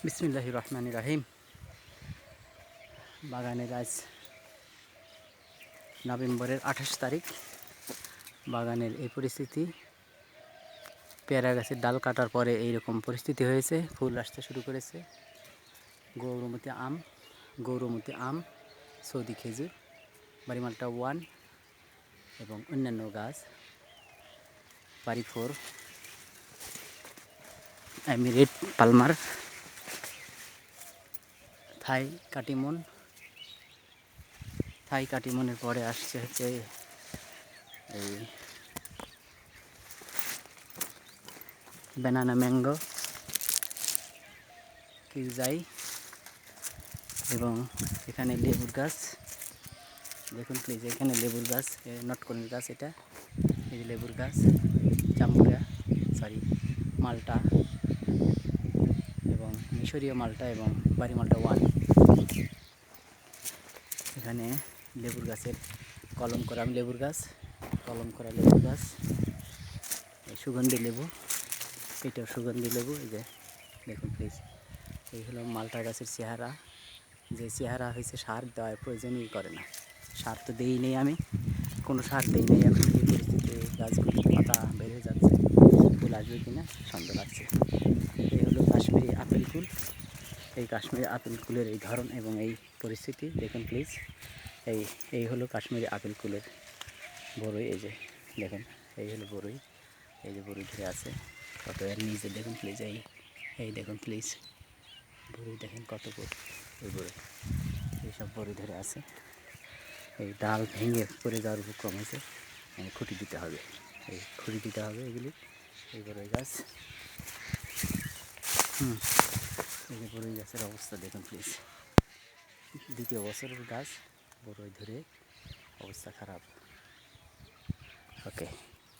বিসমিল্লাহির রহমানির রহিম। বাগানের আজ নভেম্বরের 28 তারিখ। বাগানের এই পরিস্থিতি, পেয়ারা গাছের ডাল কাটার পরে এইরকম পরিস্থিতি হয়েছে। ফুল আসতে শুরু করেছে। গৌরমতি আম, সৌদি খেজুর, বাড়িমালটা 1 এবং অন্যান্য গাছ, বাড়ি 4, এমিরেট পালমার, থাই কাটিমনের পরে আসছে হচ্ছে এই ব্যানানা ম্যাঙ্গো, কিউজাই এবং এখানে লেবুর গাছ। দেখুন প্লিজ, এখানে লেবুর গাছ, নটকনির গাছ, এটা এই যে লেবুর গাছ, মালটা এবং মিশরীয় মালটা এবং বাড়ি মালটা 1। এখানে লেবুর গাছের কলম করা লেবুর গাছ, সুগন্ধি লেবু, এটাও সুগন্ধি লেবু। এই যে দেখুন প্লিজ, এই হলো মালটা গাছের চেহারা। যে চেহারা হয়েছে, সার দেওয়ার প্রয়োজনই করে না। সার তো দেই নেই, আমি কোনো সার দেই নেই। এখন এই পরিস্থিতিতে গাছগুলো পাতা বের হয়ে যাচ্ছে, ফুল আসবে কিনা সন্দেহ লাগছে। এই হলো কাশ্মীরি আপেল কুল। এই কাশ্মীরি আপেল কুলের এই ধরন এবং এই পরিস্থিতি দেখুন প্লিজ। এই হলো কাশ্মীরি আপেল কুলের বড়ই। এই যে দেখুন, এই হলো বড়ই। এই যে বড়ই ধরে আছে কত, এর নিচে দেখুন প্লিজ, এই দেখুন প্লিজ, বড়ই দেখেন কত বড়। এই বড়ই, এইসব বড়ই ধরে আছে। এই ডাল ভেঙে পড়ে যাওয়ার উপক্রম হয়েছে, খুঁটি দিতে হবে, এগুলি। এই বড়ই গাছ, এই যে বড়ই গাছের অবস্থা দেখুন প্লিজ। 2য় বছরের গাছ, বড়ই ধরে অবস্থা খারাপ। ওকে।